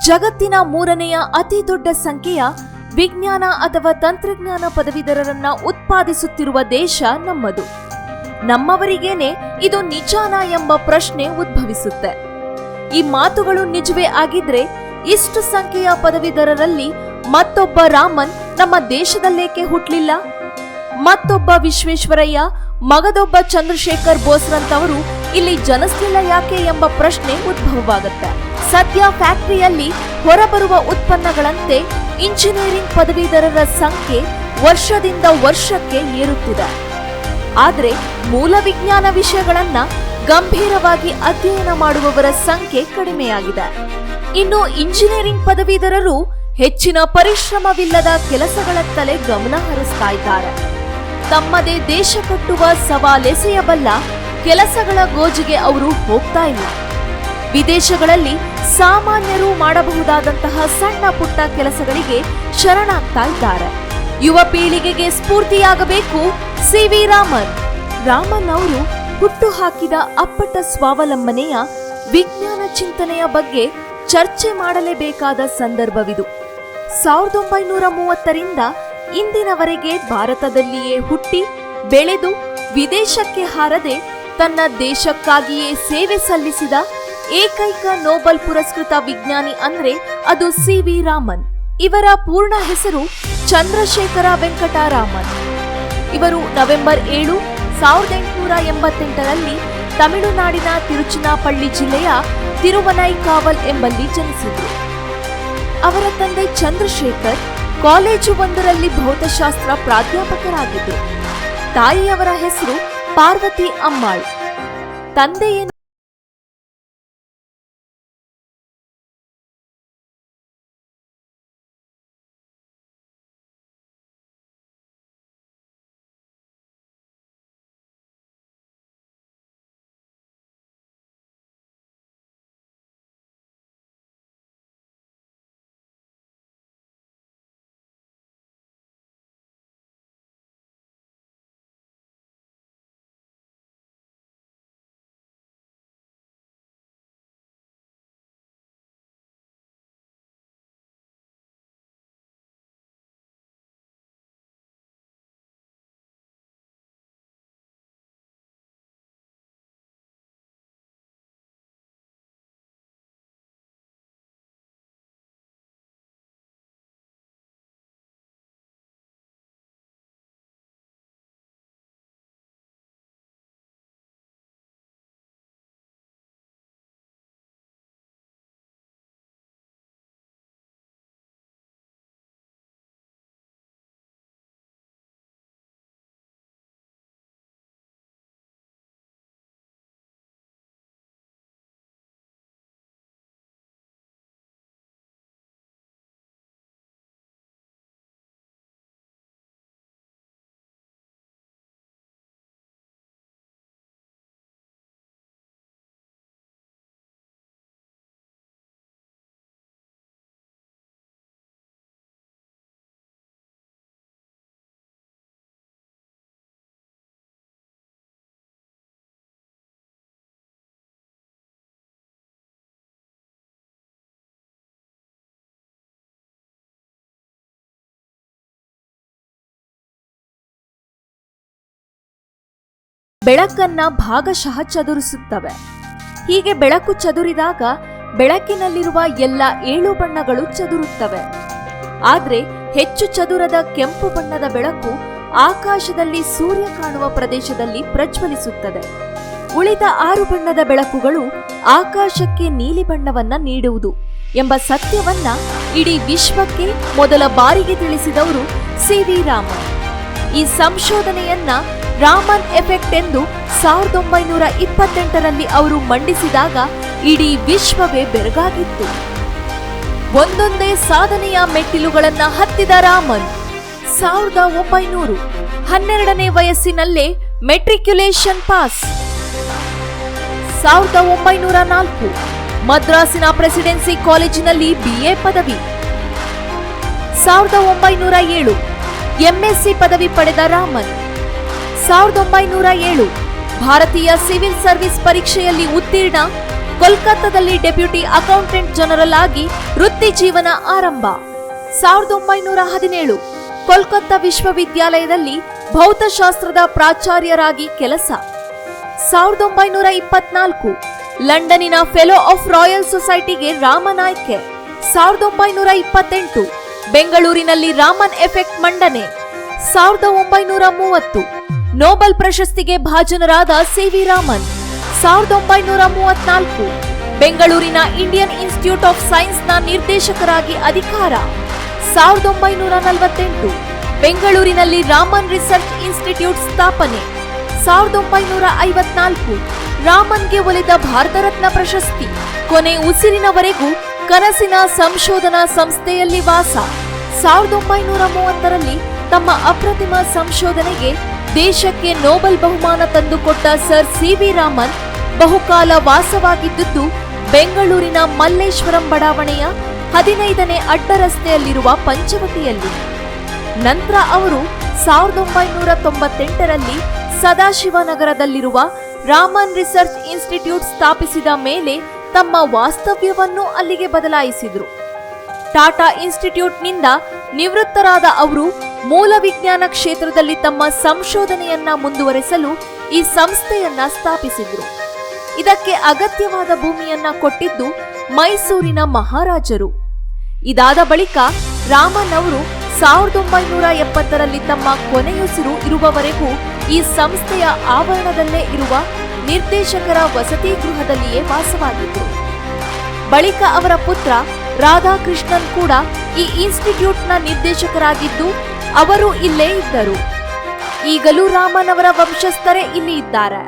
ಜಗತ್ತಿನ 3ನೇ ಅತಿ ದೊಡ್ಡ ಸಂಖ್ಯೆಯ ವಿಜ್ಞಾನ ಅಥವಾ ತಂತ್ರಜ್ಞಾನ ಪದವೀಧರರನ್ನ ಉತ್ಪಾದಿಸುತ್ತಿರುವ ದೇಶ ನಮ್ಮದು. ನಮ್ಮವರಿಗೇನೆ ಇದು ನಿಜಾನ ಎಂಬ ಪ್ರಶ್ನೆ ಉದ್ಭವಿಸುತ್ತೆ. ಈ ಮಾತುಗಳು ನಿಜವೇ ಆಗಿದ್ರೆ ಇಷ್ಟು ಸಂಖ್ಯೆಯ ಪದವೀಧರರಲ್ಲಿ ಮತ್ತೊಬ್ಬ ರಾಮನ್ ನಮ್ಮ ದೇಶದಲ್ಲೇಕೆ ಹುಟ್ಟಲಿಲ್ಲ? ಮತ್ತೊಬ್ಬ ವಿಶ್ವೇಶ್ವರಯ್ಯ, ಮಗದೊಬ್ಬ ಚಂದ್ರಶೇಖರ್ ಬೋಸ್ರಂತವರು ಇಲ್ಲಿ ಜನಿಸ್ಲಿಲ್ಲ ಯಾಕೆ ಎಂಬ ಪ್ರಶ್ನೆ ಉದ್ಭವವಾಗುತ್ತೆ. ಸದ್ಯ ಫ್ಯಾಕ್ಟರಿಯಲ್ಲಿ ಹೊರಬರುವ ಉತ್ಪನ್ನಗಳಂತೆ ಇಂಜಿನಿಯರಿಂಗ್ ಪದವೀಧರರ ಸಂಖ್ಯೆ ವರ್ಷದಿಂದ ವರ್ಷಕ್ಕೆ ಏರುತ್ತಿದೆ. ಆದರೆ ಮೂಲ ವಿಜ್ಞಾನ ವಿಷಯಗಳನ್ನ ಗಂಭೀರವಾಗಿ ಅಧ್ಯಯನ ಮಾಡುವವರ ಸಂಖ್ಯೆ ಕಡಿಮೆಯಾಗಿದೆ. ಇನ್ನು ಇಂಜಿನಿಯರಿಂಗ್ ಪದವೀಧರರು ಹೆಚ್ಚಿನ ಪರಿಶ್ರಮವಿಲ್ಲದ ಕೆಲಸಗಳತ್ತಲೇ ಗಮನ ಹರಿಸ್ತಾ ಇದ್ದಾರೆ. ತಮ್ಮದೇ ದೇಶ ಕಟ್ಟುವ ಸವಾಲೆಸೆಯಬಲ್ಲ ಕೆಲಸಗಳ ಗೋಜಿಗೆ ಅವರು ಹೋಗ್ತಾ ಇಲ್ಲ. ವಿದೇಶಗಳಲ್ಲಿ ಸಾಮಾನ್ಯರು ಮಾಡಬಹುದಾದಂತಹ ಸಣ್ಣ ಪುಟ್ಟ ಕೆಲಸಗಳಿಗೆ ಶರಣಾಗ್ತಾ ಇದ್ದಾರೆ. ಯುವ ಪೀಳಿಗೆಗೆ ಸ್ಫೂರ್ತಿಯಾಗಬೇಕು ಸಿ.ವಿ. ರಾಮನ್. ರಾಮನ್ ಅವರು ಹುಟ್ಟು ಹಾಕಿದ ಅಪ್ಪಟ ಸ್ವಾವಲಂಬನೆಯ ವಿಜ್ಞಾನ ಚಿಂತನೆಯ ಬಗ್ಗೆ ಚರ್ಚೆ ಮಾಡಲೇಬೇಕಾದ ಸಂದರ್ಭವಿದು. 1930ರಿಂದ ಇಂದಿನವರೆಗೆ ಭಾರತದಲ್ಲಿಯೇ ಹುಟ್ಟಿ ಬೆಳೆದು ವಿದೇಶಕ್ಕೆ ಹಾರದೆ ತನ್ನ ದೇಶಕ್ಕಾಗಿಯೇ ಸೇವೆ ಸಲ್ಲಿಸಿದ ಏಕೈಕ ನೋಬೆಲ್ ಪುರಸ್ಕೃತ ವಿಜ್ಞಾನಿ ಅಂದ್ರೆ ಅದು ಸಿ.ವಿ. ರಾಮನ್. ಇವರ ಪೂರ್ಣ ಹೆಸರು ಚಂದ್ರಶೇಖರ ವೆಂಕಟ ರಾಮನ್. ಇವರು ನವೆಂಬರ್ 7, 1888ರಲ್ಲಿ ತಮಿಳುನಾಡಿನ ತಿರುಚಿನಾಪಳ್ಳಿ ಜಿಲ್ಲೆಯ ತಿರುವನೈಕಾವಲ್ ಎಂಬಲ್ಲಿ ಜನಿಸಿದರು. ಅವರ ತಂದೆ ಚಂದ್ರಶೇಖರ್ ಕಾಲೇಜು ಒಂದರಲ್ಲಿ ಭೌತಶಾಸ್ತ್ರ ಪ್ರಾಧ್ಯಾಪಕರಾಗಿದ್ದರು. ತಾಯಿಯವರ ಹೆಸರು ಪಾರ್ವತಿ ಅಮ್ಮಾಳ್. ತಂದೆಯನ್ನು ಬೆಳಕನ್ನ ಭಾಗಶಃ ಚದುರಿಸುತ್ತವೆ. ಹೀಗೆ ಬೆಳಕು ಚದುರಿದಾಗ ಬೆಳಕಿನಲ್ಲಿರುವ ಎಲ್ಲ 7 ಬಣ್ಣಗಳು ಚದುರುತ್ತವೆ. ಆದರೆ ಹೆಚ್ಚು ಚದುರದ ಕೆಂಪು ಬಣ್ಣದ ಬೆಳಕು ಆಕಾಶದಲ್ಲಿ ಸೂರ್ಯ ಕಾಣುವ ಪ್ರದೇಶದಲ್ಲಿ ಪ್ರಜ್ವಲಿಸುತ್ತದೆ. ಉಳಿದ 6 ಬಣ್ಣದ ಬೆಳಕುಗಳು ಆಕಾಶಕ್ಕೆ ನೀಲಿ ಬಣ್ಣವನ್ನ ನೀಡುವುದು ಎಂಬ ಸತ್ಯವನ್ನ ಇಡೀ ವಿಶ್ವಕ್ಕೆ ಮೊದಲ ಬಾರಿಗೆ ತಿಳಿಸಿದವರು ಸಿ.ವಿ. ರಾಮನ್. ಈ ಸಂಶೋಧನೆಯನ್ನ ರಾಮನ್ ಎಫೆಕ್ಟ್ ಎಂದು 1928ರಲ್ಲಿ ಅವರು ಮಂಡಿಸಿದಾಗ ಇಡೀ ವಿಶ್ವವೇ ಬೆರಗಾಗಿತ್ತು. ಒಂದೊಂದೇ ಸಾಧನೆಯ ಮೆಟ್ಟಿಲುಗಳನ್ನ ಹತ್ತಿದ ರಾಮನ್ 1900 12ನೇ ವಯಸ್ಸಿನಲ್ಲೇ ಮೆಟ್ರಿಕ್ಯುಲೇಷನ್ ಪಾಸ್. 1904 ಮದ್ರಾಸಿನ ಪ್ರೆಸಿಡೆನ್ಸಿ ಕಾಲೇಜಿನಲ್ಲಿ BA ಪದವಿ. 1907 MSc ಪದವಿ ಪಡೆದ ರಾಮನ್ 1907 ಭಾರತೀಯ ಸಿವಿಲ್ ಸರ್ವಿಸ್ ಪರೀಕ್ಷೆಯಲ್ಲಿ ಉತ್ತೀರ್ಣ, ಕೋಲ್ಕತ್ತಾದಲ್ಲಿ ಡೆಪ್ಯೂಟಿ ಅಕೌಂಟೆಂಟ್ ಜನರಲ್ ಆಗಿ ವೃತ್ತಿ ಜೀವನ ಆರಂಭ. 1917 ಕೋಲ್ಕತ್ತಾ ವಿಶ್ವವಿದ್ಯಾಲಯದಲ್ಲಿ ಭೌತಶಾಸ್ತ್ರದ ಪ್ರಾಚಾರ್ಯರಾಗಿ ಕೆಲಸ. 1924 ಲಂಡನ್ನಿನ ಫೆಲೋ ಆಫ್ ರಾಯಲ್ ಸೊಸೈಟಿಗೆ ರಾಮನ್ ಆಯ್ಕೆ. 1928 ಬೆಂಗಳೂರಿನಲ್ಲಿ ರಾಮನ್ ಎಫೆಕ್ಟ್ ಮಂಡನೆ. 1930 ನೊಬೆಲ್ ಪ್ರಶಸ್ತಿಗೆ ಭಾಜನರಾದ ಸಿ.ವಿ. ರಾಮನ್. 1934 ಬೆಂಗಳೂರಿನ ಇಂಡಿಯನ್ ಇನ್ಸ್ಟಿಟ್ಯೂಟ್ ಆಫ್ ಸೈನ್ಸ್ನ ನಿರ್ದೇಶಕರಾಗಿ ಅಧಿಕಾರ. 1948 ಬೆಂಗಳೂರಿನಲ್ಲಿ ರಾಮನ್ ರಿಸರ್ಚ್ ಇನ್ಸ್ಟಿಟ್ಯೂಟ್ ಸ್ಥಾಪನೆ. 1954 ರಾಮನ್ಗೆ ಒಲಿದ ಭಾರತ ರತ್ನ ಪ್ರಶಸ್ತಿ. ಕೊನೆ ಉಸಿರಿನವರೆಗೂ ಕನಸಿನ ಸಂಶೋಧನಾ ಸಂಸ್ಥೆಯಲ್ಲಿ ವಾಸ. 1930ರಲ್ಲಿ ತಮ್ಮ ಅಪ್ರತಿಮ ಸಂಶೋಧನೆಗೆ ದೇಶಕ್ಕೆ ನೊಬೆಲ್ ಬಹುಮಾನ ತಂದುಕೊಟ್ಟ ಸರ್ ಸಿ.ವಿ. ರಾಮನ್ ಬಹುಕಾಲ ವಾಸವಾಗಿದ್ದುದು ಬೆಂಗಳೂರಿನ ಮಲ್ಲೇಶ್ವರಂ ಬಡಾವಣೆಯ 15ನೇ ಅಡ್ಡ ರಸ್ತೆಯಲ್ಲಿರುವ ಪಂಚವಟಿಯಲ್ಲಿ. ನಂತರ ಅವರು 1998ರಲ್ಲಿ ಸದಾಶಿವನಗರದಲ್ಲಿರುವ ರಾಮನ್ ರಿಸರ್ಚ್ ಇನ್ಸ್ಟಿಟ್ಯೂಟ್ ಸ್ಥಾಪಿಸಿದ ಮೇಲೆ ತಮ್ಮ ವಾಸ್ತವ್ಯವನ್ನು ಅಲ್ಲಿಗೆ ಬದಲಾಯಿಸಿದರು. ಟಾಟಾ ಇನ್ಸ್ಟಿಟ್ಯೂಟ್ನಿಂದ ನಿವೃತ್ತರಾದ ಅವರು ಮೂಲ ವಿಜ್ಞಾನ ಕ್ಷೇತ್ರದಲ್ಲಿ ತಮ್ಮ ಸಂಶೋಧನೆಯನ್ನ ಮುಂದುವರೆಸಲು ಈ ಸಂಸ್ಥೆಯನ್ನ ಸ್ಥಾಪಿಸಿದ್ರು. ಇದಕ್ಕೆ ಅಗತ್ಯವಾದ ಭೂಮಿಯನ್ನ ಕೊಟ್ಟಿದ್ದು ಮೈಸೂರಿನ ಮಹಾರಾಜರು. ಇದಾದ ಬಳಿಕ ರಾಮನ್ ಅವರು 1970ರಲ್ಲಿ ತಮ್ಮ ಕೊನೆಯುಸಿರು ಇರುವವರೆಗೂ ಈ ಸಂಸ್ಥೆಯ ಆವರಣದಲ್ಲೇ ಇರುವ ನಿರ್ದೇಶಕರ ವಸತಿ ಗೃಹದಲ್ಲಿಯೇ ವಾಸವಾಗಿದ್ದರು. ಬಳಿಕ ಅವರ ಪುತ್ರ ರಾಧಾಕೃಷ್ಣನ್ ಕೂಡ ಈ ಇನ್ಸ್ಟಿಟ್ಯೂಟ್ನ ನಿರ್ದೇಶಕರಾಗಿದ್ದು ಅವರು ಇಲ್ಲೇ ಇದ್ದರು. ಈಗಲೂ ರಾಮನ್ ಅವರ ವಂಶಸ್ಥರೇ ಇಲ್ಲಿ ಇದ್ದಾರೆ.